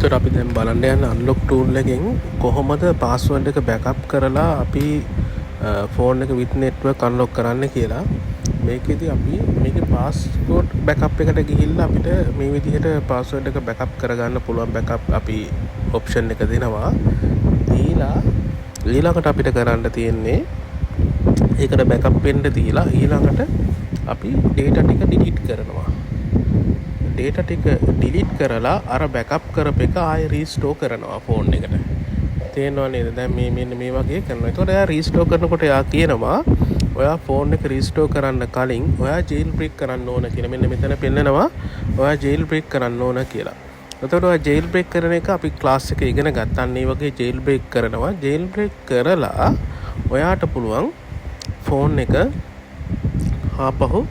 එතකොට අපි දැන් බලන්න යන අන්ලොක් ටූල් එකෙන් කොහොමද පාස්වර්ඩ් එක බෑකප් කරලා අපි ෆෝන් එක with network අන්ලොක් කරන්න කියලා. මේකෙදි අපි මේකේ පාස්වර්ඩ් බෑකප් එකට ගිහිල්ලා අපිට මේ විදිහට පාස්වර්ඩ් එක බෑකප් කරගන්න පුළුවන් බෑකප් අපි ඔප්ෂන් එක දෙනවා. දීලා ඊළඟට අපිට කරන්න තියෙන්නේ ඒකට බෑකප් වෙන්න දීලා ඊළඟට අපි data ටික delete කරනවා. data ටික delete කරලා අර බෑකප් කරප එක ආයෙ රීස්ටෝර් කරනවා ෆෝන් එකට. තේරෙනව නේද? දැන් මේ මෙන්න මේ වගේ කරනවා. ඒතකොට එයා රීස්ටෝර් කරනකොට එයා කියනවා ඔයා ෆෝන් එක රීස්ටෝර් කරන්න කලින් ඔයා ජේල් බ්‍රේක් කරන්න ඕන කියලා. මෙන්න මෙතන පෙන්නනවා ඔයා ජේල් බ්‍රේක් කරන්න ඕන කියලා. එතකොට ඔයා ජේල් බ්‍රේක් කරන එක අපි ක්ලාස් එකේ ඉගෙන ගත්තා. ඒ වගේ ජේල් බ්‍රේක් කරනවා. ජේල් බ්‍රේක් කරලා ඔයාට පුළුවන් ෆෝන් එක ආපහු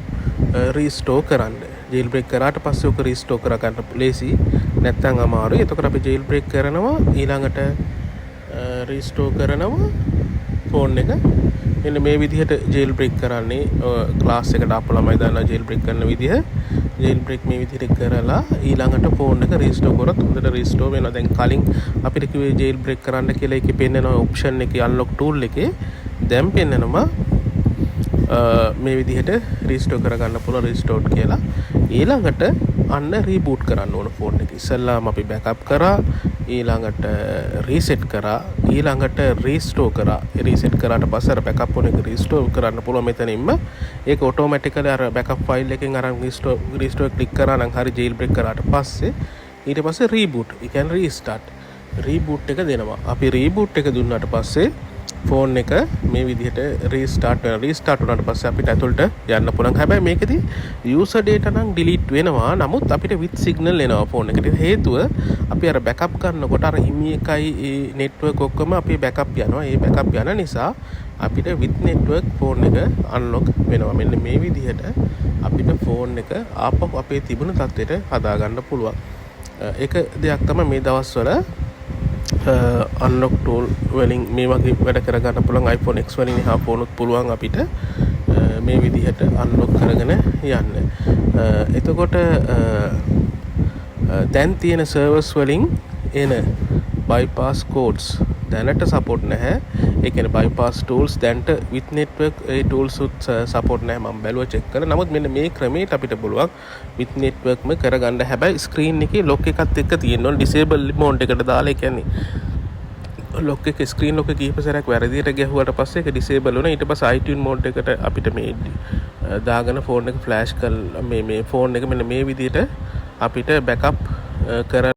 රීස්ටෝර් කරන්න. ජේල් බ්‍රේක් කරාට පස්සේ ඔක රීස්ටෝර් කරගන්න ලේසි නැත්නම් අමාරුයි. එතකොට අපි ජේල් බ්‍රේක් කරනවා ඊළඟට රීස්ටෝර් කරනවා ෆෝන් එක. මෙන්න මේ විදිහට ජේල් බ්‍රේක් කරන්නේ ක්ලාස් එකට අප ළමයි දන්නා ජේල් බ්‍රේක් කරන විදිහ. ජේල් බ්‍රේක් මේ විදිහට කරලා ඊළඟට ෆෝන් එක රීස්ටෝර් කරොත් හොඳට රීස්ටෝර් වෙනවා. දැන් කලින් අපිට කිව්වේ ජේල් බ්‍රේක් කරන්න කියලා ඒකේ පෙන්නන ඔප්ෂන් එකේ අන්ලොක් ටූල් එකේ දැන් පෙන්නනවා මේ විදිහට රීස්ටෝර් කරගන්න පුළුවන් රීස්ටෝර් කියලා. ඊළඟට අන්න රීබූට් කරන්න ඕන ෆෝන් එක. ඉස්සෙල්ලාම අපි බෑකප් කරා, ඊළඟට රීසෙට් කරා, ඊළඟට රීස්ටෝර් කරා. රීසෙට් කරාට පස්සේ අර බෑකප් වුණ එක රීස්ටෝර් කරන්න පුළුවන් මෙතනින්ම. ඒක ඔටෝමැටිකලි අර බෑකප් ෆයිල් එකෙන් අරන් රීස්ටෝර් ක්ලික් කරා නම් හරි ජේල් බ්‍රේක් කරාට පස්සේ ඊට පස්සේ රීබූට්, ඒ කියන්නේ රීස්ටාර්ට්. රීබූට් එක දෙනවා. අපි රීබූට් එක දුන්නාට පස්සේ ෆෝන් එක මේ විදිහට රීස්ටාර්ට් වෙනවා. රීස්ටාර්ට් වුණාට පස්සේ අපිට ඇතුළට යන්න පුළුවන්. හැබැයි මේකෙදි යූසර් ඩේටා නම් ඩිලීට් වෙනවා. නමුත් අපිට with සිග්නල් එනවා ෆෝන් එකට. හේතුව අපි අර බෑකප් කරනකොට අර හිමි එකයි ඒ නෙට්වර්ක් ඔක්කොම අපේ බෑකප් යනවා. ඒ බෑකප් යන නිසා අපිට with network ෆෝන් එක අන්ලොක් වෙනවා. මෙන්න මේ විදිහට අපිට ෆෝන් එක ආපහු අපේ තිබුණු තත්ත්වයට හදාගන්න පුළුවන්. ඒක දෙයක් තමයි මේ දවස්වල අන්ලොක් ටූල් වලින් මේ වගේ වැඩ කරගන්න පුළුවන්. iPhone X වලින් එහා ෆෝනුත් පුළුවන් අපිට මේ විදිහට අන්ලොක් කරගෙන යන්න. එතකොට දැන් තියෙන සර්වර්ස් වලින් එන bypass codes දැනට සපෝට් නැහැ. ඒ කියන්නේ bypass tools දැන්ට with network ඒ tools උත් සපෝට් නැහැ. මම බැලුවා චෙක් කරලා. නමුත් මෙන්න මේ ක්‍රමයට අපිට පුළුවන් with network ම කරගන්න. හැබැයි ස්ක්‍රීන් එකේ ලොක් එකත් එක්ක තියෙන්න ඕන. disable mode එකට දාලා, ඒ කියන්නේ ලොක් එක ස්ක්‍රීන් ලොක් එක කීප සැරයක් වැරදියට ගැහුවට පස්සේ ඒක disable වුණා. ඊට පස්සේ iTunes mode එකට අපිට මේ දාගෙන ෆෝන් එක ෆ්ලෑෂ් කරලා මේ ෆෝන් එක මෙන්න මේ විදිහට අපිට බෑකප් කර